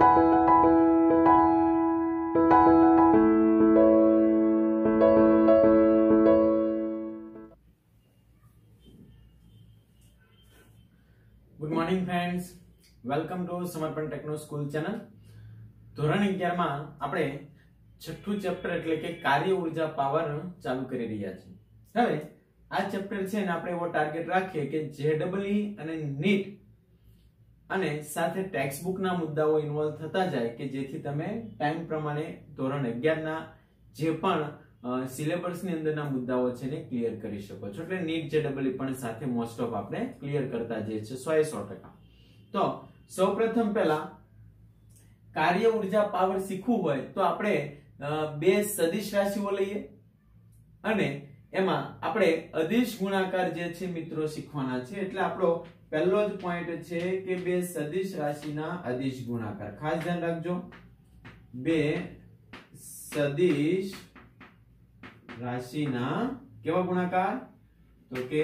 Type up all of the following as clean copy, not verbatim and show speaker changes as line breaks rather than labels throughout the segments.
Good morning friends, welcome to Samarpan techno school channel. ધોરણ 11 માં આપણે છઠ્ઠું ચેપ્ટર એટલે કે કાર્ય ઊર્જા પાવર ચાલુ કરી રહ્યા છીએ। હવે આ ચેપ્ટર છે ને આપણે એવો ટાર્ગેટ રાખીએ કે જેડબલઈ અને નીટ અને સાથે ટેક્સ્ટ બુક ના મુદ્દાઓ ઇન્વોલ્વ થતા જાય કે જેથી તમે ટાઈમ પ્રમાણે ધોરણ 11 ના જે પણ સિલેબસ ની અંદરના મુદ્દાઓ છે ને ક્લિયર કરી શકો છો। એટલે નીટ જેડબલઈ પણ સાથે મોસ્ટ ઓફ આપણે ક્લિયર કરતા જઈએ છે 100%। તો સૌપ્રથમ પહેલા કાર્ય ઊર્જા પાવર શીખવું હોય તો આપણે બે સદિશ રાશિઓ લઈએ અને એમાં આપણે અદિશ ગુણાકાર જે છે મિત્રો શીખવાના છે। એટલે આપણો પહેલો જ પોઈન્ટ છે કે બે સદિશ રાશિના અદિશ ગુણાકાર। ખાસ ધ્યાન રાખજો, બે સદિશ રાશિના કેવા ગુણાકાર? તો કે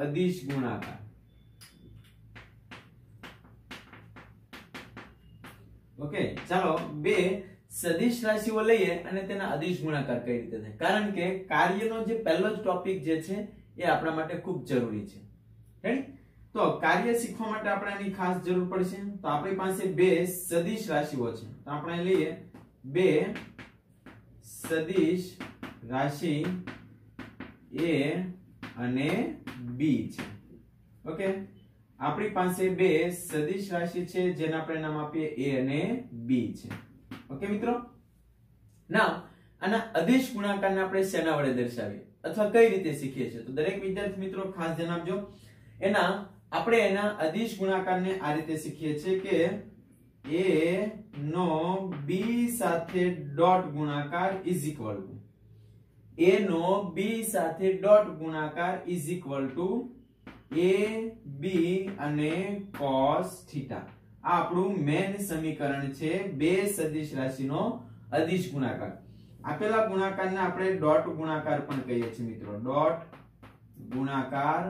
અદિશ ગુણાકાર। ઓકે, ચાલો બે સદિશ રાશિઓ લઈએ અને તેના અદિશ ગુણાકાર કઈ રીતે થાય, કારણ કે કાર્યનો જે પહેલો જ ટોપિક જે છે એ આપણા માટે ખૂબ જરૂરી છે। રાઈટ? તો કાર્ય શીખવા માટે આપણને ખાસ જરૂર પડશે। તો આપણી પાસે બે સદિશ રાશિઓ છે, તો આપણે લઈએ બે સદિશ રાશિ A અને B છે। ઓકે, આપણી પાસે બે સદિશ રાશિ છે જેને આપણે નામ આપીએ A અને B છે। ઓકે મિત્રો, નાવ આના અદિશ ગુણાકારને આપણે શેના વડે દર્શાવીએ અથવા કઈ રીતે શીખીએ છીએ? તો દરેક વિદ્યાર્થી મિત્રો ખાસ ધ્યાન આપજો। આપણે એના અદિશ ગુણાકારને આ રીતે શીખીએ છીએ કે A નો B સાથે ડોટ ગુણાકાર ઇઝ ઇક્વલ ટુ A નો B સાથે ડોટ ગુણાકાર is equal to A B અને cos થીટા। આ આપણું મેન સમીકરણ છે બે સદિશ રાશિનો અદિશ ગુણાકાર। આપેલા ગુણાકારને આપણે ડોટ ગુણાકાર પણ કહીએ છીએ મિત્રો, ડોટ ગુણાકાર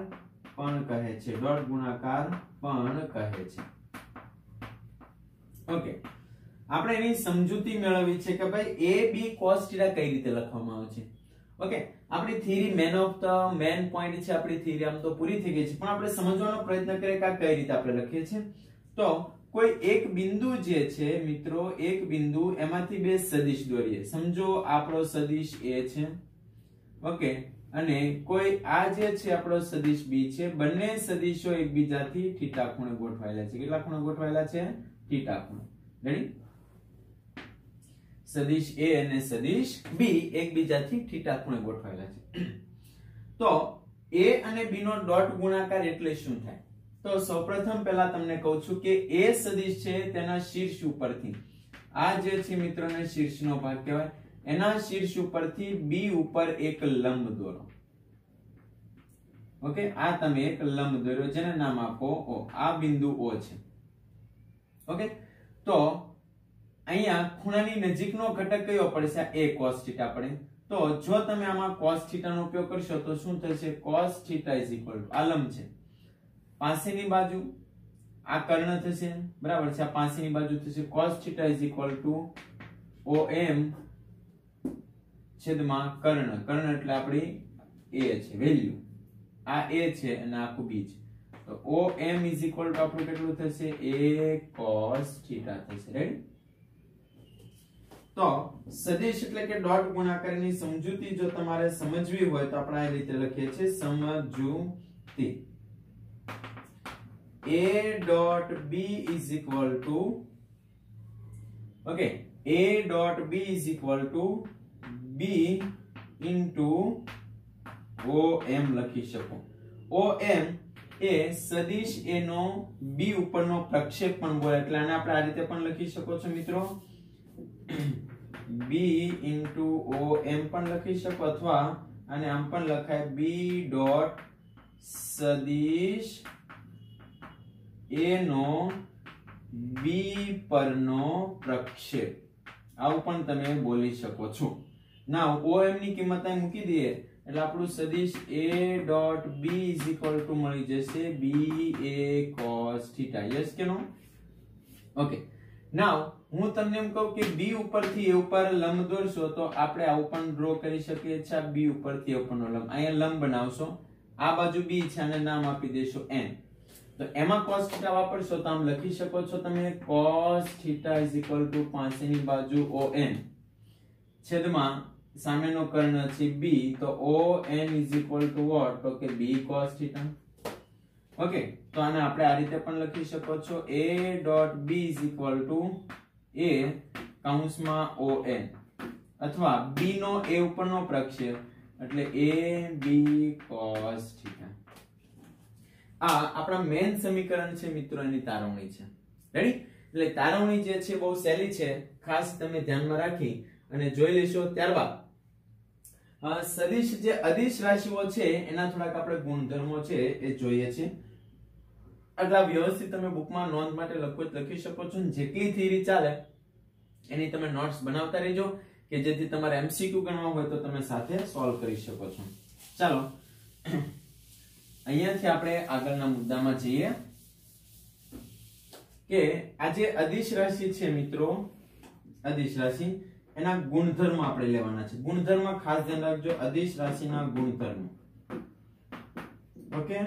પણ કહે છે, ડોટ ગુણાકાર પણ કહે છે। ઓકે, આપણે એની સમજૂતી મેળવવી છે કે ભાઈ A B cos થીટા કઈ રીતે લખવામાં આવે છે। ઓકે, આપણી થિયરી મેન પોઈન્ટ છે, આપણી થિયરી આમ તો પૂરી થઈ ગઈ છે, પણ આપણે સમજવાનો પ્રયત્ન કરીએ કે કઈ રીતે આપણે લખીએ છીએ। તો કોઈ એક બિંદુ જે છે મિત્રો, એક બિંદુ એમાંથી બે સદિશ દોરીએ। સમજો આપણો સદિશ A છે, ઓકે, અને કોઈ આ જે છે આપણો સદિશ B છે। બંને સદિશો એકબીજાથી થીટા ખૂણે ગોઠવાયેલા છે। કેટલા ખૂણે ગોઠવાયેલા છે? થીટા ખૂણે। રેડી? સદિશ A અને સદિશ B એકબીજાથી થીટા ખૂણે ગોઠવાયેલા છે। તો A અને B નો ડોટ ગુણાકાર એટલે શું થાય? તો સૌપ્રથમ પહેલા તમને કહું છું કે A સદિશ છે તેના શીર્ષ ઉપરથી, આ જે છે મિત્રોને શીર્ષનો ભાગ કહેવાય, એના શીર્ષ ઉપરથી B ઉપર એક લંબ દોરો। ઓકે, આ તમે એક લંબ દોર્યો જેને નામ આપો O। આ બિંદુ O છે। ઓકે, તો અહીંયા ખૂણાની નજીકનો ઘટક કયો પડશે? A cos થીટા પડે। તો જો તમે આમાં cos થીટા નો ઉપયોગ કરશો તો શું થશે? cos theta is equal two આ લંબ છે, પાસેની બાજુ આ કર્ણ થશે, બરાબર છે, આ પાસેની બાજુ થશે cos theta is equal two OM છેદમાં કર્ણ। કર્ણ એટલે આપણી A છે, વેલ્યુ આ A છે અને આખું B છે। તો OM ઇઝ ઇક્વલ ટુ આપણું કેટલું થશે? A cos થીટા થશે। રાઈટ? તો સદિશ એટલે કે ડોટ ગુણાકારની સમજૂતી જો તમારે સમજવી હોય તો આપણે આ રીતે લખીએ છીએ, સમજૂતી A dot B is equal to, okay, A dot B is equal to B into OM લખી શકો। OM એ સદિશ A નો B ઉપરનો પ્રક્ષેપ પણ બોલે, એટલે આને આપણે આ રીતે પણ લખી શકો છો મિત્રો, B into OM પણ લખી શકો, અથવા આને આમ પણ લખાય B dot સદિશ A નો B પરનો પ્રક્ષેપ, આવું પણ તમે બોલી શકો છો। નાઉ OM ની કિંમત અહીં મૂકી દઈએ એટલે આપણું સદિશ A dot B is equal to મળી જશે BA cos થીટા। યસ કે નો? ઓકે, નાઉ હું તમને એમ કહું કે b ઉપરથી a ઉપર લંબ દોરશો તો આપણે આવું પણ ડ્રો કરી શકીએ છીએ b ઉપરથી a ઉપરનો લંબ અહીંયા લંબ બનાવશો આ બાજુ b છે અને નામ આપી દેશો n તો એમાં cos θ વાપરશો તો આમ લખી શકો છો તમે cos θ = પાસેની બાજુ on છેદમાં સામેનો કર્ણ છે b તો on = what તો કે b cos θ ઓકે તો આને આપણે આ રીતે પણ લખી શકો છો a.b = a કૌંસમાં on અથવા b નો a ઉપરનો પ્રક્ષેપ એટલે ab cos θ આ આપણા મેઈન સમીકરણ છે મિત્રો એની તારવણી છે રેડી એટલે તારવણી જે છે બહુ સહેલી છે ખાસ તમે ધ્યાનમાં રાખી અને જોઈ લેશો ત્યારબાદ સદિશ જે અદિશ રાશિઓ છે એના થોડાક આપણે ગુણધર્મો છે એ જોઈએ છે આટલા વ્યવસ્થિત તમે બુકમાં નોંધ માટે લખી શકો છો જેટલી થિયરી ચાલે એની તમે નોટ્સ બનાવતા રહેજો કે જેથી તમારે એમસીક્યુ ગણવા હોય તો તમે સાથે સોલ્વ કરી શકો છો ચાલો અહીંયાથી આપણે આગળના મુદ્દામાં જઈએ કે આ જે અદિશ રાશિ છે મિત્રો અદિશ રાશિ એના ગુણધર્મ આપણે લેવાના છે ગુણધર્મ ખાસ ધ્યાન રાખજો અદિશ રાશિના ગુણધર્મ ઓકે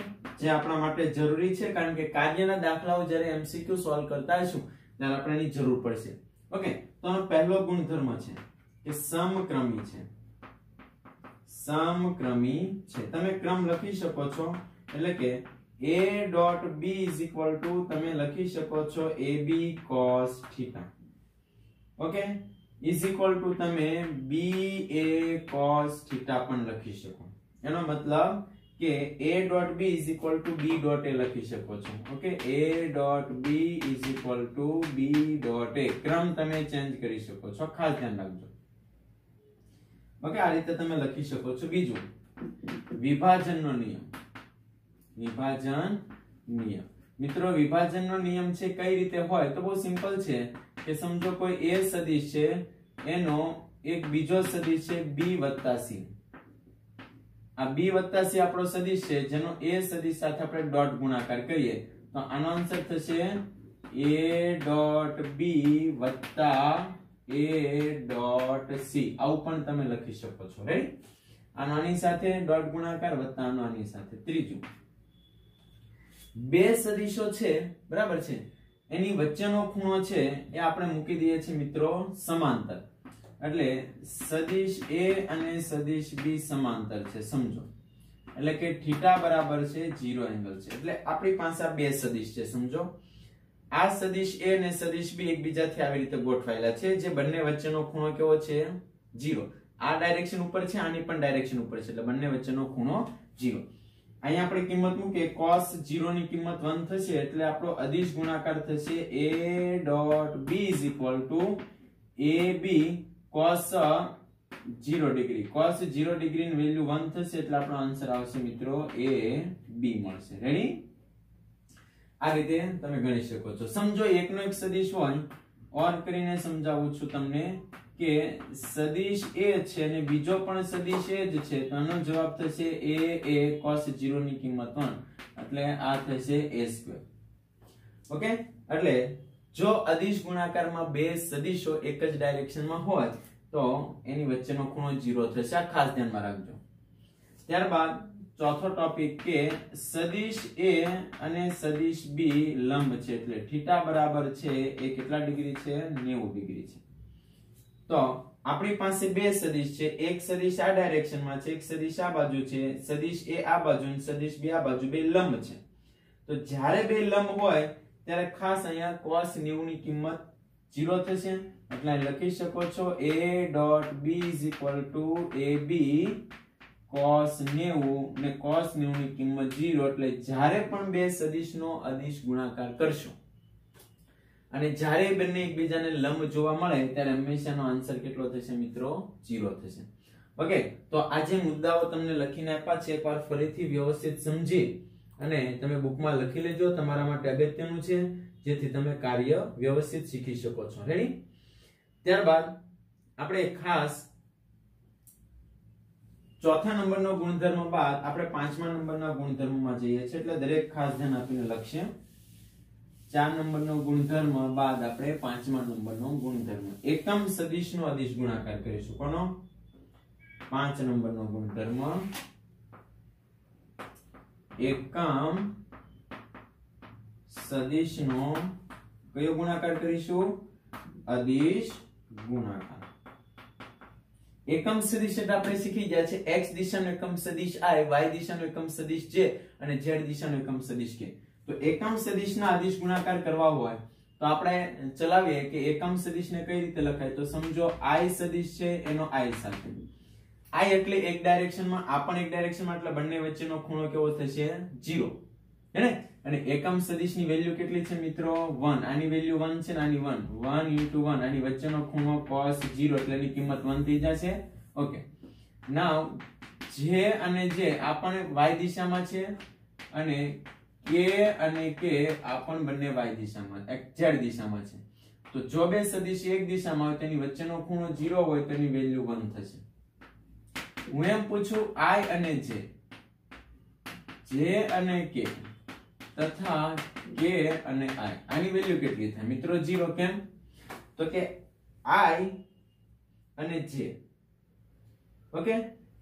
જે આપણા માટે જરૂરી છે કારણ કે કાર્યના દાખલાઓ જ્યારે એમસીક્યુ સોલ્વ કરતા હશું ત્યારે આપણે એની જરૂર પડશે ઓકે તો આનો પહેલો ગુણધર્મ છે કે સમક્રમી છે સમક્રમી છે તમે ક્રમ લખી શકો છો એટલે કે a.b = તમે લખી શકો છો ab cos θ ઓકે = તમે ba cos θ પણ લખી શકો એનો મતલબ કે a.b = b.a લખી શકો છો ઓકે a.b = b.a ક્રમ તમે ચેન્જ કરી શકો છો ખાસ ધ્યાન રાખજો ઓકે આ રીતે તમે લખી શકો છો બીજું વિભાજનનો નિયમ વિભાજન નિયમ મિત્રો વિભાજનનો નિયમ છે કઈ રીતે હોય તો બહુ સિમ્પલ છે કે સમજો કોઈ a સદિશ છે એનો એક બીજો સદિશ છે b + c આ b + c આપણો સદિશ છે જેનો a સદિશ સાથે આપણે ડોટ ગુણાકાર કરીએ તો આનો આન્સર થશે a.b + a.c આવું પણ તમે લખી શકો છો રાઈટ આનો આની સાથે ડોટ ગુણાકાર વત્તા આનો આની સાથે ત્રીજું બે સદિશો છે બરાબર છે એની વચ્ચેનો ખૂણો છે એ આપણે મૂકી દઈએ છીએ મિત્રો સમાંતર એટલે સદિશ a અને સદિશ b સમાંતર છે સમજો એટલે કે θ બરાબર છે 0 એંગલ છે એટલે આપણી પાસે આ બે સદિશ છે સમજો આ સદિશ a અને સદિશ b એકબીજાથી આવી રીતે ગોઠવાયેલા છે જે બંને વચ્ચેનો ખૂણો કેવો છે 0 આ ડાયરેક્શન ઉપર છે આની પણ ડાયરેક્શન ઉપર છે એટલે બંને વચ્ચેનો ખૂણો 0 અહીંયા આપણે કિંમત મૂકે cos 0 ની કિંમત 1 થશે એટલે આપણો અદિશ ગુણાકાર થશે a.b = ab cos 0 degree cos 0 degree ની વેલ્યુ 1 થશે એટલે આપણો આન્સર આવશે મિત્રો ab મળશે રેડી આ રીતે તમે ગણી શકો છો સમજો એકનો એક સદિશ હોય ઓર કરીને સમજાવું છું તમને કે સદિશ a છે અને બીજો પણ સદિશ a જ છે તો આનો જવાબ થશે a cos 0 ની કિંમત 1 એટલે આ થશે a². ઓકે એટલે જો અદિશ ગુણાકારમાં બે સદિશો એક જ ડાયરેક્શનમાં હોય તો એની વચ્ચેનો ખૂણો 0 થશે આ ખાસ ધ્યાનમાં રાખજો. ત્યારબાદ ચોથો ટોપિક કે સદિશ a અને સદિશ b લંબ છે એટલે θ બરાબર છે એ કેટલા ડિગ્રી છે 90 ડિગ્રી છે. તો આપણી પાસે બે સદિશ છે એક સદિશ આ ડાયરેક્શનમાં છે એક સદિશ આ બાજુ છે સદિશ a આ બાજુ અને સદિશ b આ બાજુ બે લંબ છે. તો જ્યારે બે લંબ હોય ત્યારે ખાસ અહીંયા cos 90 ની કિંમત 0 થશે એટલે લખી શકો છો a.b = ab cos 90 ને cos 90 ની કિંમત 0 એટલે જ્યારે પણ બે સદિશનો અદિશ ગુણાકાર કરશો અને જ્યારે બંને એકબીજાને લંબ જોવા મળે ત્યારે હંમેશાનો આન્સર કેટલો થશે મિત્રો 0 થશે. ઓકે તો આ જે મુદ્દાઓ તમને લખીને આપ્યા છે એકવાર ફરીથી વ્યવસ્થિત સમજી અને તમે બુકમાં લખી લેજો તમારા માટે અગત્યનું છે જેથી તમે કાર્ય વ્યવસ્થિત શીખી શકો છો. રેડી? ત્યારબાદ આપણે ખાસ ચોથા નંબરનો ગુણધર્મ બાદ આપણે પાંચમા નંબરના ગુણધર્મમાં જઈએ છીએ એટલે દરેક ખાસ ધ્યાન આપીને લખશે. 4 નંબરનો ગુણધર્મ બાદ આપણે 5મા નંબરનો ગુણધર્મ એકમ સદિશનો અદિશ ગુણાકાર કરીશું. કોનો? 5 નંબરનો ગુણધર્મ એકમ સદિશનો કયો ગુણાકાર કરીશું? અદિશ ગુણાકાર. એકમ સદિશ એટલે આપણે શીખી ગયા છે x દિશાનો એકમ સદિશ i, y દિશાનો એકમ સદિશ j અને z દિશાનો એકમ સદિશ k. તો એકમ સદિશના અદિશ ગુણાકાર કરવા હોય તો આપણે ચલાવીએ કે એકમ સદિશને કઈ રીતે લખાય. તો સમજો i સદિશ છે એનો i સાથે i એટલે એક ડાયરેક્શનમાં, આ પણ એક ડાયરેક્શનમાં, એટલે બંને વચ્ચેનો ખૂણો કેવો થશે? 0 હે ને. અને એકમ સદિશની વેલ્યુ કેટલી છે મિત્રો? 1. આની વેલ્યુ 1 છે ને આની 1. 1 * 1 આની વચ્ચેનો ખૂણો cos 0 એટલે એની કિંમત 1 થઈ જશે. ઓકે. નાઉ j અને j આ પણ y દિશામાં છે અને k અને k આ પણ બંને y દિશામાં, z દિશામાં છે. તો જો બે સદિશ એક દિશામાં હોય તેની વચ્ચેનો ખૂણો 0 હોય તો એની વેલ્યુ 1 થશે. હું એમ પૂછું i અને j અને k તથા k અને i આની વેલ્યુ કેટલી થાય મિત્રો? 0. કેમ? તો કે i અને j. ઓકે.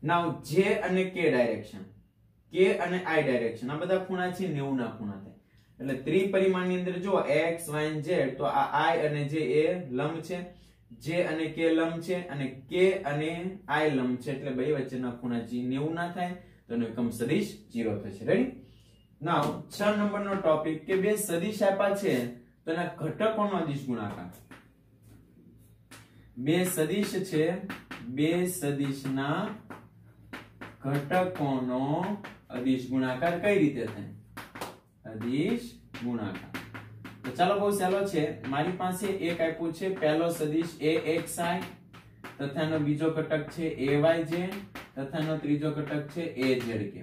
નાઉ j અને k ડાયરેક્શન, k અને i ડાયરેક્શન, આ બધા ખૂણા છે 90 ના ખૂણા થાય. એટલે ત્રિપરિમાણની અંદર જો x y અને z, તો આ i અને j એ લંબ છે, j અને k લંબ છે અને k અને i લંબ છે, એટલે બે વચ્ચેના ખૂણા 90 ના થાય તો એનો એકમ સદિશ 0 થશે. રેડી? નાઉ 6 નંબરનો ટોપિક કે બે સદિશ આપ્યા છે તો એના ઘટકોનો અદિશ ગુણાકાર. બે સદિશ છે, બે સદિશના ઘટકોનો અદિશ ગુણાકાર કઈ રીતે થાય? અદિશ ગુણાકાર. તો ચાલો બહુ સહેલો છે. મારી પાસે એક આપ્યું છે પહેલો સદિશ axi તથાનો બીજો ઘટક છે ayj તથાનો ત્રીજો ઘટક છે azk.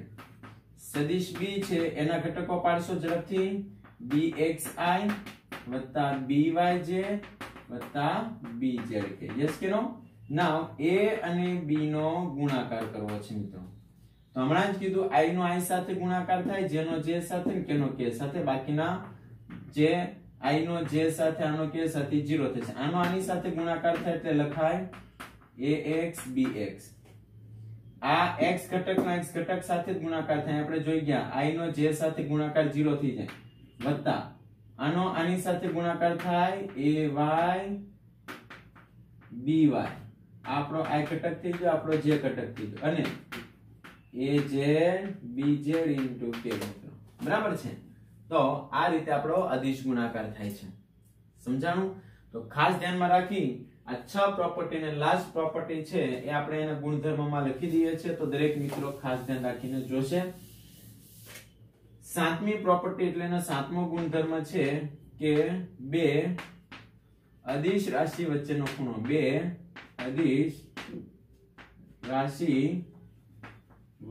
સદિશ b છે એના ઘટકો પાડશો ઝડપથી. bxi byj bzk. યસ કે નો? નાઉ a અને b નો ગુણાકાર કરવો છે મિત્રો. તો હમણાં જ કીધું i નો i સાથે ગુણાકાર થાય, j નો j સાથે ને k નો k સાથે. બાકીના જે i નો j સાથે આનો k સાથે 0 થશે. આનો આની સાથે ગુણાકાર થાય એટલે લખાય ax bx. આ x ઘટકના x ઘટક સાથે જ ગુણાકાર થાય. આપણે જોઈ ગયા i નો j સાથે ગુણાકાર 0 થઈ જાય, વત્તા આનો આની સાથે ગુણાકાર થાય ay by. આપણો i ઘટક થઈ ગયો, આપણો j ઘટક થઈ ગયો અને az bz * k. બરાબર છે? તો આ રીતે આપણો અદિશ ગુણાકાર થાય છે. સમજાણું? તો ખાસ ધ્યાનમાં રાખી આ 6 પ્રોપર્ટી અને લાસ્ટ પ્રોપર્ટી છે એ આપણે એના ગુણધર્મમાં લખી દઈએ છીએ. તો દરેક મિત્રો ખાસ ધ્યાન રાખીને જોશે. 7મી પ્રોપર્ટી એટલે એનો 7મો ગુણધર્મ છે કે બે અદિશ રાશિ વચ્ચેનો ખૂણો. બે અદિશ રાશિ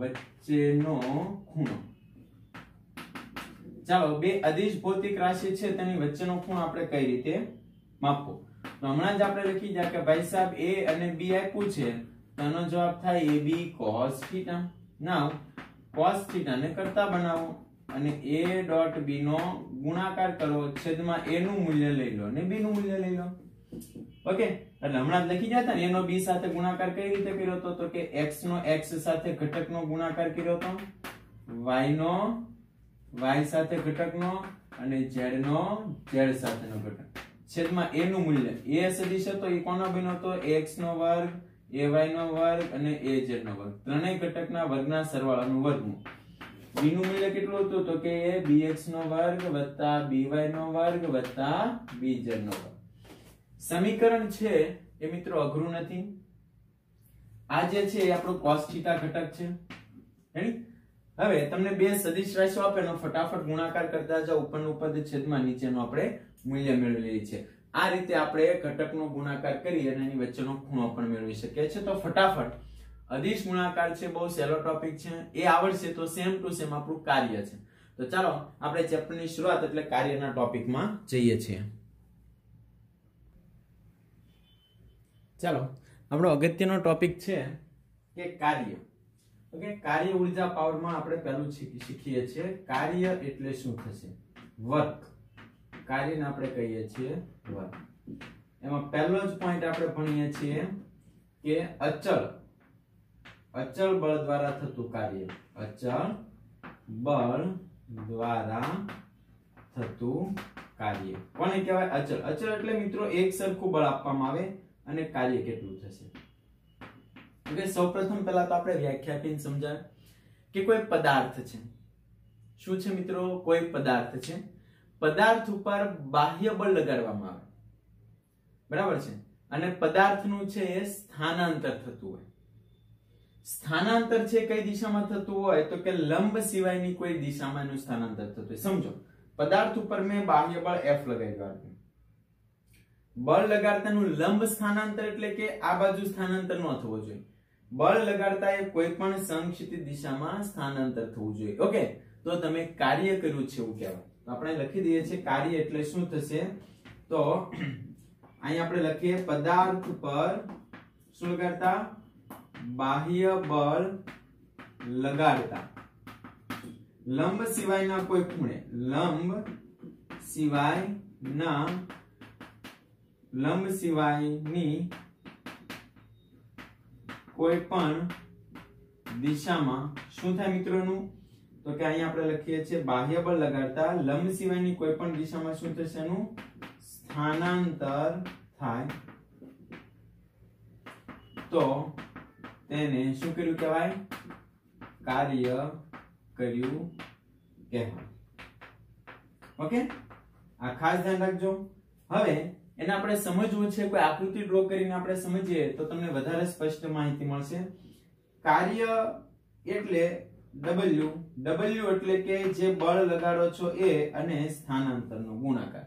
વચ્ચેનો ખૂણો. ચાલો, બે અદિશ ભૌતિક રાશિ છે તેની વચ્ચેનો ખૂણો આપણે કઈ રીતે માપવો? તો હમણાં જ આપણે લખી જાય કે ભાઈ સાહેબ a અને b આપ્યું છે તો એનો જવાબ થાય ab cos θ. નાઉ cos θ ને કરતા બનાવો અને a.b નો ગુણાકાર કરો, છેદમાં a નું મૂલ્ય લઈ લો અને b નું મૂલ્ય લઈ લો. ઓકે. એટલે હમણાં જ લખી જતા ને a નો b સાથે ગુણાકાર કઈ રીતે કર્યો હતો? તો કે x નો x સાથે ઘટકનો ગુણાકાર કર્યો હતો, y નો y સાથે ઘટકનો અને z નો z સાથેનો ઘટક, છેદમાં a નું મૂલ્ય. a સદિશ હતો એ કોનો બન્યો હતો? x નો વર્ગ, ay નો વર્ગ અને az નો વર્ગ, ત્રણેય ઘટકના વર્ગના સરવાળાનું વર્ગમૂળ. b નું મૂલ્ય કેટલું હતું? તો કે bx નો વર્ગ વત્તા by નો વર્ગ વત્તા bz નો વર્ગ. સમીકરણ છે એ મિત્રો અઘરું નથી. આ જે છે એ આપણો cos θ ઘટક છે. રેડી? હવે તમને બે સદિશ રાશિઓ આપે એનો ફટાફટ ગુણાકાર કરતા જાઓ, ઉપરનું પદ છેદમાં નીચેનું આપણે મૂલ્ય મેળવી લઈએ છીએ. આ રીતે આપણે ઘટકનો ગુણાકાર કરી અને એની વચ્ચેનો ખૂણો પણ મેળવી શકીએ છીએ. તો ફટાફટ અદિશ ગુણાકાર છે, બહુ સહેલો ટોપિક છે, એ આવડશે તો સેમ ટુ સેમ આપણું કાર્ય છે. તો ચાલો આપણે ચેપ્ટરની શરૂઆત એટલે કાર્યના ટોપિકમાં જઈએ છીએ. ચાલો, આપણો અગત્યનો ટોપિક છે કે કાર્ય. ઓકે. કાર્ય ઊર્જા પાવરમાં આપણે પહેલું શીખીએ છીએ કાર્ય એટલે શું થશે? વર્ક. કાર્યને આપણે કહીએ છીએ વર્ક. એમાં પહેલો જ પોઈન્ટ આપણે ભણીએ છીએ કે અચળ બળ દ્વારા થતું કાર્ય. અચળ બળ દ્વારા થતું કાર્ય કોને કહેવાય? અચળ. અચળ એટલે મિત્રો એક સરખું બળ આપવામાં આવે અને કાર્ય કેટલું થશે. ઓકે, સૌપ્રથમ પહેલા તો આપણે વ્યાખ્યા આપીને સમજાય કે કોઈ પદાર્થ છે. શું છે મિત્રો? કોઈ પદાર્થ છે. પદાર્થ ઉપર બાહ્ય બળ લગાડવામાં આવે, બરાબર છે, અને પદાર્થનું છે એ સ્થાનાંતર થતું હોય. સ્થાનાંતર છે કઈ દિશામાં થતું હોય તો કે લંબ સિવાયની કોઈ દિશામાં એનું સ્થાનાંતર થતું હોય. સમજો, પદાર્થ ઉપર મેં બાહ્ય બળ F લગાવ્યું. બળ લગાડતાનું લંબ સ્થાનાંતર એટલે કે આ બાજુ સ્થાનાંતર ન થવું જોઈએ. બળ લગાડતા એ કોઈ પણ સમક્ષિતિજ દિશામાં સ્થાનાંતર થવું જોઈએ. ઓકે, તો તમે કાર્ય કર્યું છે એવું કહેવાય. તો આપણે લખી દઈએ છીએ કાર્ય એટલે શું થશે. તો અહીં આપણે લખીએ પદાર્થ પર શું લગાડતા? બાહ્ય બળ લગાડતા લંબ સિવાયના કોઈ ખૂણે, લંબ સિવાયની કોઈ પણ દિશામાં શું થાય મિત્રોનું? તો કે અહીં આપણે લખીએ છીએ બાહ્ય બળ લગાડતા લંબ સિવાયની કોઈ પણ દિશામાં શું થશે? એનું સ્થાનાંતર થાય. તો તેને શું કર્યું કહેવાય? કાર્ય કર્યું કહેવાય. ઓકે, આ ખાસ ધ્યાન રાખજો. હવે એને આપણે સમજવું છે. કોઈ આકૃતિ ડ્રો કરીને આપણે સમજીએ તો તમને વધારે સ્પષ્ટ માહિતી મળશે. કાર્ય એટલે W. W એટલે કે જે બળ લગાડો છો એ અને સ્થાનાંતરનો ગુણાકાર.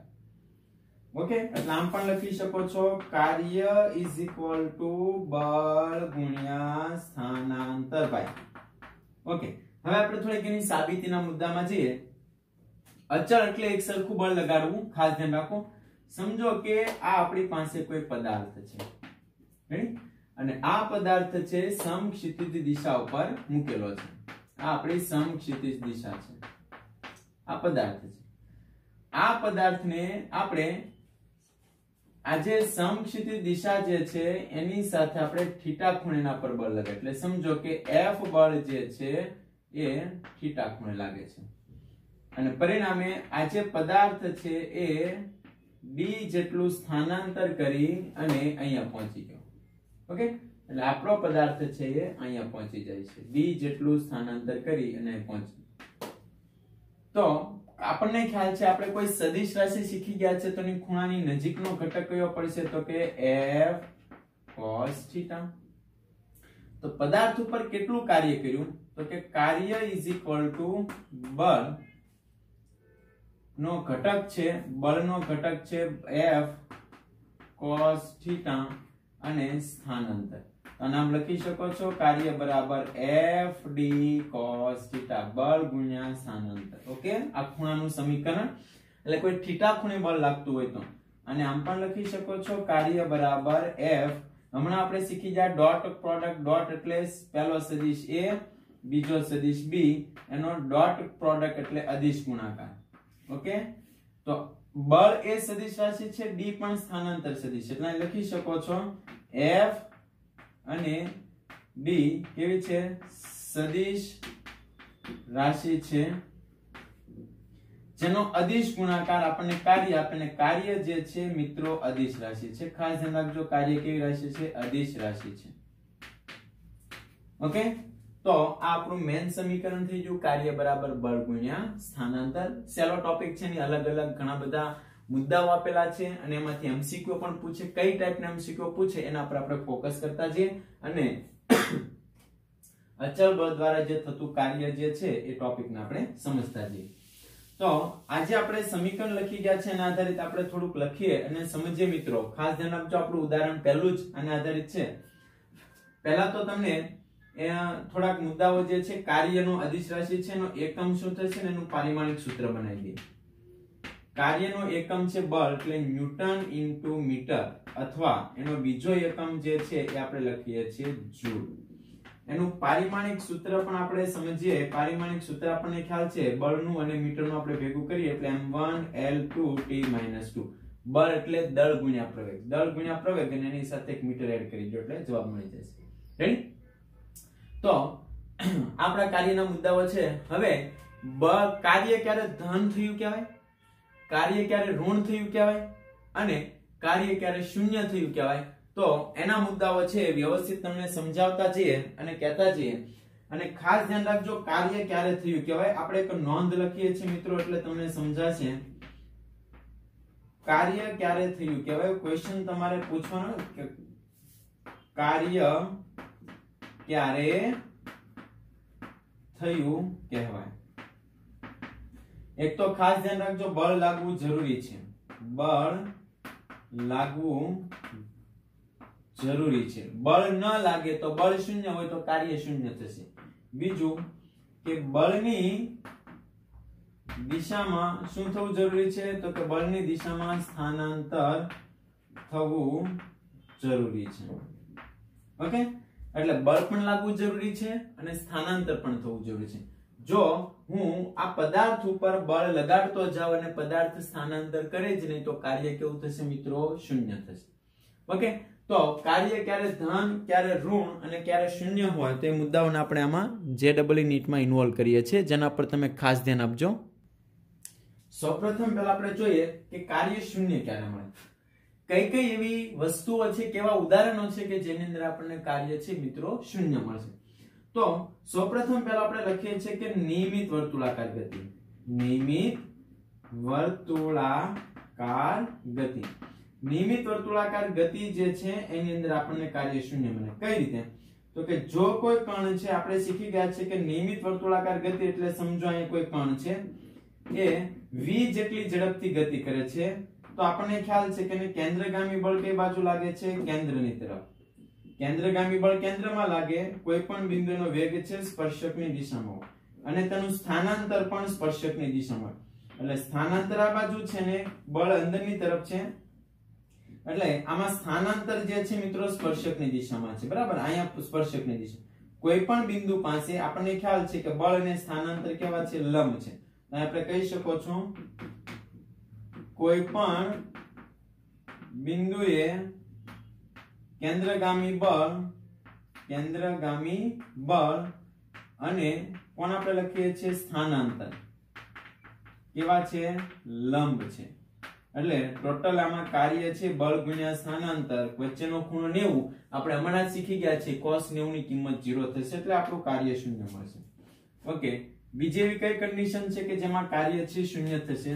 ઓકે, એટલે આમ પણ લખી શકો છો કાર્ય ઇઝ ઇક્વલ ટુ બળ ગુણ્યા સ્થાનાંતર ભાઈ. ઓકે, હવે આપણે થોડીક એની સાબિતીના મુદ્દામાં જઈએ. અચળ એટલે એક સરખું બળ લગાડવું. ખાસ ધ્યાન રાખો. સમજો કે આ આપણી પાસે કોઈ પદાર્થ છે, રેડી? અને આ પદાર્થ છે સમક્ષિતિજ દિશા ઉપર મૂકેલો છે. આ આપણી સમક્ષિતિજ દિશા છે. આ પદાર્થ છે. આ પદાર્થને આપણે આ જે સમક્ષિતિજ દિશા જે છે એની સાથે આપણે થીટા ખૂણેના પર બળ લગાવીએ. એટલે સમજો કે F બળ જે છે એ થીટા ખૂણે લાગે છે અને પરિણામે આ જે પદાર્થ છે એ d જેટલું સ્થાનાંતર કરી અને અહીંયા પહોંચી ગયો. ઓકે, એટલે આપણો પદાર્થ છે એ અહીંયા પહોંચી જાય છે. d જેટલું સ્થાનાંતર કરી અને પહોંચી. તો આપણને ખ્યાલ છે આપણે કોઈ સદિશ રાશિ શીખી ગયા છે તો એની ખૂણાની નજીકનો ઘટક કયો પડશે? તો કે F cos θ. તો પદાર્થ ઉપર કેટલું કાર્ય કર્યું? તો કે કાર્ય ઇઝ ઇક્વલ ટુ બળ નો ઘટક છે, બળનો ઘટક છે F cos θ અને સ્થાનાંતર. તો નામ લખી શકો છો કાર્ય બરાબર FD cos θ બળ ગુણ્યા સ્થાનાંતર. ઓકે, આ ખૂણાનું સમીકરણ. એટલે કોઈ થીટા ખૂણે બળ લાગતું હોય તો. અને આમ પણ લખી શકો છો કાર્ય બરાબર F. હમણાં આપણે શીખી ગયા ડોટ પ્રોડક્ટ. ડોટ એટલે પહેલો સદિશ A, બીજો સદિશ B, એનો ડોટ પ્રોડક્ટ એટલે અદિશ ગુણાકાર. ઓકે, તો બળ એ સદિશ રાશિ છે, d પણ સ્થાનાંતર સદિશ. એટલે લખી શકો છો F અને d કેવી છે? સદિશ રાશિ છે જેનો અદિશ ગુણાકાર આપણને કાર્ય આપે. અને કાર્ય જે છે મિત્રો અદિશ રાશિ છે. ખાસ ધ્યાન રાખજો, કાર્ય કેવી રાશિ છે? અદિશ રાશિ છે. ઓકે, તો આ આપણું મેન સમીકરણ થઈ ગયું કાર્ય બરાબર બળ ગુણ્યા સ્થાનાંતર. સેલો ટોપિક છે ને અલગ અલગ ઘણા બધા મુદ્દાઓ આપેલા છે અને એમાંથી એમસીક્યુ પણ પૂછે. કઈ ટાઈપના એમસીક્યુ પૂછે એના પર આપણે ફોકસ કરતા જઈએ અને અચળ બળ દ્વારા જે થતું કાર્ય જે છે એ ટોપિકને આપણે સમજતા જઈએ. તો આજે આપણે સમીકરણ લખી ગયા છે એના આધારિત આપણે થોડુંક લખીએ અને સમજીએ મિત્રો. ખાસ ધ્યાન આપજો, આપણું ઉદાહરણ પહેલું જ આના આધારિત છે. પહેલા તો તમને થોડાક મુદ્દાઓ જે છે કાર્યનો અદિશ રાશિ છે એનો એકમ શું થશે ને એનું પારિમાણિક સૂત્ર બનાવી દઈએ. કાર્યનો એકમ છે બળ એટલે ન્યૂટન ઇન્ટુ મીટર, અથવા એનો બીજો એકમ જે છે એ આપણે લખીએ છીએ જૂલ. એનું પારિમાણિક સૂત્ર પણ આપણે સમજીએ. પારિમાણિક સૂત્ર આપણને ખ્યાલ છે બળનું અને મીટરનું આપણે ભેગું કરીએ એટલે m1 L2 T - 2. બળ એટલે દળ ગુણ્યા પ્રવેગ. દળ ગુણ્યા પ્રવેગ અને એની સાથે એક મીટર એડ કરી દો એટલે જવાબ મળી જશે. રેડી? તો આપણા કાર્યના મુદ્દાઓ છે. હવે કાર્ય ક્યારે ધન થયું કહેવાય, કાર્ય ક્યારે ઋણ થયું કહેવાય અને કાર્ય ક્યારે શૂન્ય થયું કહેવાય. તો એના મુદ્દાઓ છે વ્યવસ્થિત તમને સમજાવતા જઈએ અને કહેતા જઈએ. અને ખાસ ધ્યાન રાખજો કાર્ય ક્યારે થયું કહેવાય. આપણે એક નોંધ લખીએ છીએ મિત્રો એટલે તમને સમજાશે. કાર્ય ક્યારે થયું કહેવાય. ક્વેશ્ચન તમારે પૂછવાનો કે કાર્ય ક્યારે થયું કહેવાય. એક તો ખાસ ધ્યાન રાખજો બળ લાગવું જરૂરી છે. બળ લાગવું જરૂરી છે. બળ ન લાગે તો બળ શૂન્ય હોય તો કાર્ય શૂન્ય થશે. બીજું કે બળની દિશામાં શું થવું જરૂરી છે તો કે બળની દિશામાં સ્થાનાંતર થવું જરૂરી છે. ઓકે, એટલે બળ પણ લાગવું જરૂરી છે અને સ્થાનાંતર પણ થવું જરૂરી છે. જો હું આ પદાર્થ ઉપર બળ લગાડતો જાઉં અને પદાર્થ સ્થાનાંતર કરે જ નહીં તો કાર્ય કેવું થશે મિત્રો? શૂન્ય થશે. ઓકે, તો કાર્ય ક્યારે ધન, ક્યારે ઋણ અને ક્યારે શૂન્ય હોય તે મુદ્દાઓને આપણે આમાં JEE નીટમાં ઇન્વોલ્વ કરીએ છીએ, જેના પર તમે ખાસ ધ્યાન આપજો. સૌપ્રથમ પહેલા આપણે જોઈએ કે કાર્ય શૂન્ય ક્યારે મળે. કઈ કઈ એવી વસ્તુઓ છે, કેવા ઉદાહરણો છે કે જેની અંદર આપણને કાર્ય છે મિત્રો શૂન્ય મળશે. તો સૌપ્રથમ પહેલા આપણે લખીએ છીએ કે નિયમિત વર્તુળાકાર ગતિ. નિયમિત વર્તુળાકાર ગતિ. નિયમિત વર્તુળાકાર ગતિ જે છે એની અંદર આપણને કાર્ય શૂન્ય મળે. કઈ રીતે? તો કે જો કોઈ કણ છે, આપણે શીખી ગયા છે કે નિયમિત વર્તુળાકાર ગતિ એટલે સમજો અહીંયા કોઈ કણ છે એ v જેટલી ઝડપથી ગતિ કરે છે તો આપણને ખ્યાલ છે કે કેન્દ્રગામી બળ કઈ બાજુ લાગે છે? કેન્દ્રની તરફ. કેન્દ્રગામી બળ કેન્દ્રમાં લાગે. કોઈ પણ બિંદુનો વેગ છે સ્પર્શકની દિશામાં અને તેનું સ્થાનાંતર પણ સ્પર્શકની દિશામાં. એટલે સ્થાનાંતર આ બાજુ છે ને બળ અંદરની તરફ છે. એટલે આમાં સ્થાનાંતર જે છે મિત્રો સ્પર્શકની દિશામાં છે. બરાબર? અહીંયા સ્પર્શકની દિશા. કોઈ પણ બિંદુ પાસે આપણને ખ્યાલ છે કે બળ અને સ્થાનાંતર કેવા છે? લંબ છે. આપણે કહી શકો છો કોઈ પણ બિંદુએ કેન્દ્રગામી બળ અને કોણ આપણે લખીએ છીએ? સ્થાનાંતર કેવા છે? લંબ છે. એટલે ટોટલ આમાં કાર્ય છે બળ ગુણ્યા સ્થાનાંતર વચ્ચેનો ખૂણો 90. આપણે હમણાં જ શીખી ગયા છે cos 90 ની કિંમત 0 થશે એટલે આપણું કાર્ય શૂન્ય મળશે. ઓકે, બીજી એવી કઈ કન્ડિશન છે કે જેમાં કાર્ય છે શૂન્ય થશે?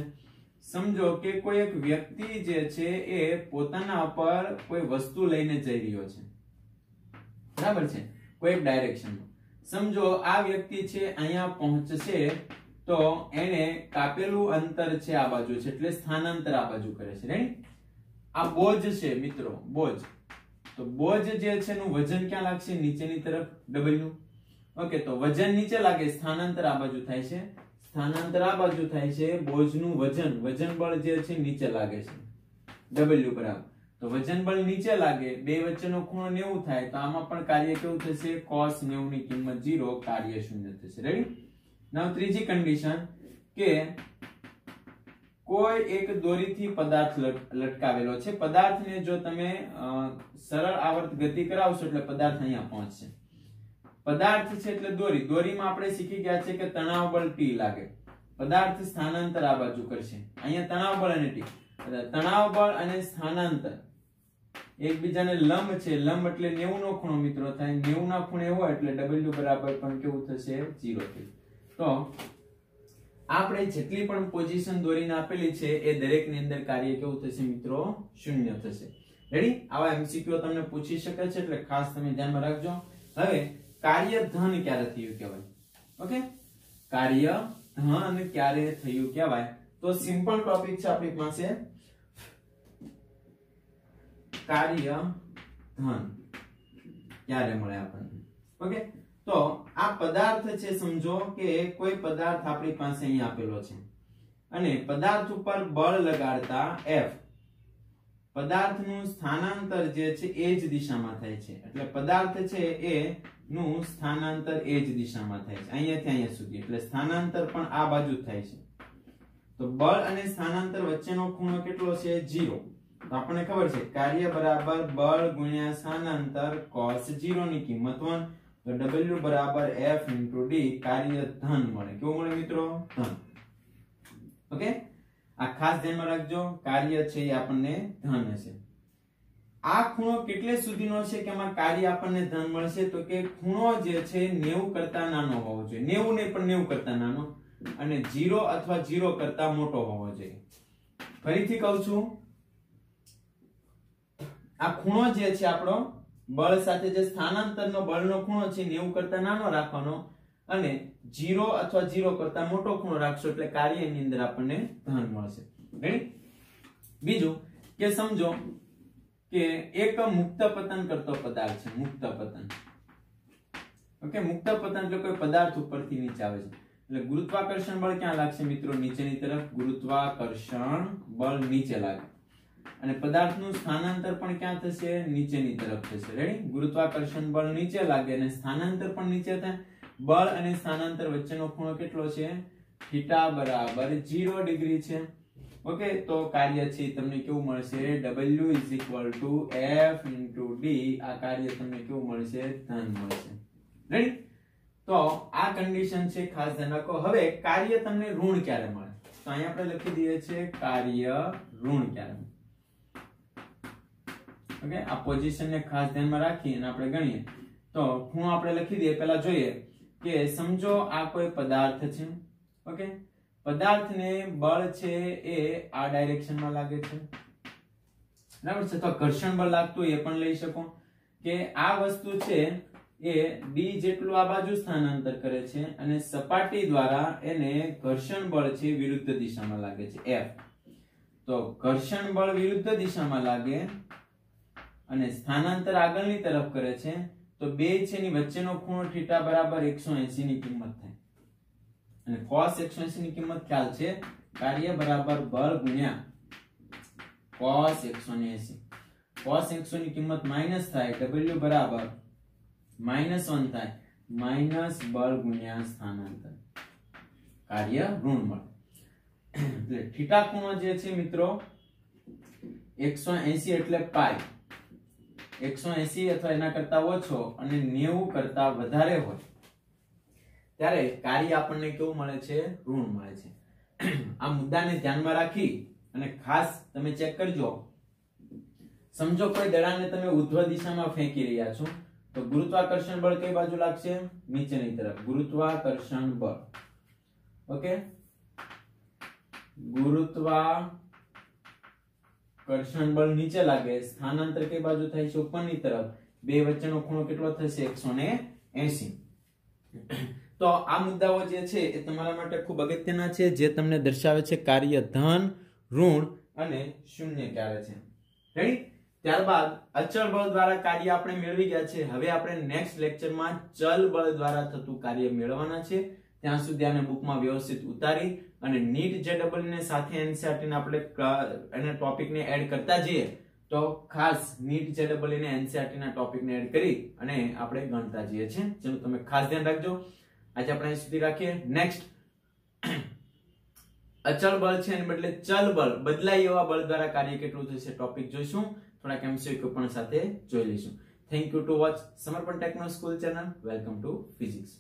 સમજો કે કોઈ એક વ્યક્તિ જે છે એ પોતાના ઉપર કોઈ વસ્તુ લઈને જઈ રહ્યો છે. બરાબર છે? કોઈ એક ડાયરેક્શનમાં. સમજો આ વ્યક્તિ છે અહીંયા પહોંચશે તો એને કાપેલું અંતર છે આ બાજુ છે એટલે સ્થાનાંતર આ બાજુ કરે છે. રાઈટ? આ બોજ છે મિત્રો, બોજ. તો બોજ જે છે એનું વજન ક્યાં લાગશે? નીચેની તરફ W. ઓકે, તો વજન નીચે લાગે, સ્થાનાંતર આ બાજુ થાય છે. સ્થાનાંતર આ બાજુ થાય છે, બોજનું વજન બળ જે છે નીચે લાગે છે W બરાબર. તો વજન બળ નીચે લાગે, બે વચ્ચેનો ખૂણો 90 થાય તો આમાં પણ કાર્ય કેવું થશે? cos 90 ની કિંમત 0, કાર્ય શૂન્ય થશે. રેડી? નાઉ ત્રીજી કન્ડિશન કે કોઈ એક દોરીથી પદાર્થ લટકાવેલો છે. પદાર્થને જો તમે સરળ આવર્ત ગતિ કરાવશો એટલે પદાર્થ અહીંયા પહોંચશે. પદાર્થ છે એટલે દોરી. દોરીમાં આપણે શીખી ગયા છે કે તણાવ બળ T લાગે. પદાર્થ સ્થાનાંતર આ બાજુ કરશે. અહીંયા તણાવ બળ અને T. તણાવ બળ અને સ્થાનાંતર એકબીજાને લંબ છે. લંબ એટલે 90 નો ખૂણો મિત્રો થાય. 90 ના ખૂણે હોય એટલે W બરાબર પણ કેવું થશે? 0 થશે. તો આપણે જેટલી પણ પોઝિશન દોરીને આપેલી છે એ દરેકની અંદર કાર્ય કેવું થશે મિત્રો? શૂન્ય થશે. રેડી? આવા MCQ તમને પૂછી શકે છે એટલે ખાસ તમે ધ્યાનમાં રાખજો. હવે કાર્ય ધન ક્યારે થયું કહેવાય? ઓકે, કાર્ય ધન ક્યારે થયું કહેવાય? તો સિમ્પલ ટોપિક છે આપણી પાસે. કાર્ય ધન ક્યારે મળે આપણને? ઓકે, તો આ પદાર્થ છે. સમજો કે કોઈ પદાર્થ આપણી પાસે અહીં આપેલો છે અને પદાર્થ ઉપર બળ લગાડતા F. પદાર્થનું સ્થાનાંતર જે છે એ જ દિશામાં થાય છે, એટલે પદાર્થ છે એ નું સ્થાનાંતર એ જ દિશામાં થાય છે, અહીંયાથી અહીંયા સુધી, એટલે સ્થાનાંતર પણ આ બાજુ જ થાય છે. તો બળ અને સ્થાનાંતર વચ્ચેનો ખૂણો કેટલો છે? 0. તો આપણને ખબર છે કાર્ય બરાબર બળ ગુણ્યા સ્થાનાંતર cos 0 ની કિંમત 1. તો W બરાબર F * D, કાર્ય ધન મળે. કેવું મળે મિત્રો? ધન. ઓકે, આ ખાસ ધ્યાનમાં રાખજો, કાર્ય છે એ આપણને ધન હશે. આ ખૂણો કેટલે સુધીનો છે કે એમાં કાર્ય આપણને ધન મળશે? તો કે ખૂણો જે છે 90 કરતા નાનો હોવો જોઈએ, 90 નહીં પણ 90 કરતા નાનો, અને 0 અથવા 0 કરતા મોટો હોવો જોઈએ. ફરીથી કહું છું, આ ખૂણો જે છે આપણો બળ સાથે જે સ્થાનાંતરનો બળનો ખૂણો છે 90 કરતા નાનો રાખવાનો, અને 0 અથવા 0 કરતા મોટો ખૂણો રાખશો એટલે કાર્યની અંદર આપણને ધન મળશે. રેડી? બીજું કે સમજો કે એક મુક્ત પતન કરતો પદાર્થ છે, મુક્ત પતન. ઓકે, મુક્ત પતન એટલે કોઈ પદાર્થ ઉપરથી નીચે આવે છે, એટલે ગુરુત્વાકર્ષણ બળ ક્યાં લાગશે મિત્રો? નીચેની તરફ. ગુરુત્વાકર્ષણ બળ નીચે લાગે, અને પદાર્થનું સ્થાનાંતર પણ ક્યાં થશે? નીચેની તરફ થશે. રેડી? ગુરુત્વાકર્ષણ બળ નીચે લાગે અને સ્થાનાંતર પણ નીચે થાય. બળ અને સ્થાનાંતર વચ્ચેનો ખૂણો કેટલો છે? થીટા બરાબર 0 ડિગ્રી છે. ઓકે, તો કાર્ય છે તમને કેવું મળશે? W = F * D. આ કાર્ય તમને કેવું મળશે? ધન મળશે. રેડી? તો આ કન્ડિશન છે, ખાસ ધ્યાન રાખો. હવે કાર્ય તમને ઋણ ક્યારે મળે? તો અહીંયા આપણે લખી દઈએ છીએ કાર્ય ઋણ ક્યારે મળે. ઓકે, આ પોઝિશન ને ખાસ ધ્યાનમાં રાખી અને આપણે ગણીએ તો ખૂણો આપણે લખી દઈએ. પહેલા જોઈએ કે સમજો આ કોઈ પદાર્થ છે. ઓકે, પદાર્થને બળ છે એ આ ડાયરેક્શનમાં લાગે છે, બરાબર છે? તો ઘર્ષણ બળ લાગતું એ પણ લઈ શકો કે આ વસ્તુ છે એ d જેટલું આ બાજુ સ્થાનાંતર કરે છે, અને સપાટી દ્વારા એને ઘર્ષણ બળ છે વિરુદ્ધ દિશામાં લાગે છે, F. તો ઘર્ષણ બળ વિરુદ્ધ દિશામાં લાગે અને સ્થાનાંતર આગળની તરફ કરે છે, તો બે છે ની વચ્ચેનો ખૂણો થીટા બરાબર 180 ની કિંમત થાય. અને cos 180 ની કિંમત ખ્યાલ છે, કાર્ય બરાબર બળ ગુણ્યા cos 180. cos 180 ની કિંમત માઈનસ થાય, W બરાબર -1 થાય, માઈનસ બળ ગુણ્યા સ્થાનાંતર, કાર્ય ઋણ મળે. એટલે થીટા ખૂણો જે છે મિત્રો 180 એટલે પાઈ, 180 અથવા એના કરતા ઓછો અને 90 કરતા વધારે હોય ત્યારે કાર્ય આપણને કેવું મળે છે? ઋણ મળે છે. આ મુદ્દાને ધ્યાનમાં રાખી અને ખાસ તમે ચેક કરજો. સમજો કોઈ દડાને તમે ઉર્ધ્વ દિશામાં ફેંકી રહ્યા છો, તો ગુરુત્વાકર્ષણ બળ કઈ બાજુ લાગશે? નીચેની તરફ. ગુરુત્વાકર્ષણ બળ. ઓકે, ગુરુત્વાકર્ષણ બળ નીચે લાગે, સ્થાનાંતર કઈ બાજુ થાય છે? ઉપરની તરફ. બે વચ્ચેનો ખૂણો કેટલો થશે? 180. તો આ મુદ્દાઓ જે છે એ તમારા માટે ખૂબ અગત્યના છે, જે તમને દર્શાવે છે કાર્ય ધન, ઋણ અને શૂન્ય ક્યારે છે. રેડી? ત્યારબાદ અચળ બળ દ્વારા કાર્ય આપણે મેળવી ગયા છે. હવે આપણે નેક્સ્ટ લેક્ચરમાં ચલ બળ દ્વારા થતું કાર્ય મેળવવાના છે. ત્યાં સુધી આને બુકમાં વ્યવસ્થિત ઉતારી અને નીટ JEE ને સાથે NCERT ને આપણે એને ટોપિકને એડ કરતા જઈએ, તો ખાસ નીટ JEE ને NCERT ના ટોપિકને એડ કરી અને આપણે ગણતા જઈએ છીએ. ચલો તમે ખાસ ધ્યાન રાખજો. આજે આપણે અહીં સુધી રાખીએ. નેક્સ્ટ અચળ બળ છે એના બદલે ચલ બળ, બદલાય એવા બળ દ્વારા કાર્ય કેટલું થશે ટોપિક જોઈશું. થોડાક MCQ પણ સાથે જોઈ લઈશું. થેન્ક યુ ટુ વોચ સમર્પણ techno school channel. Welcome to physics.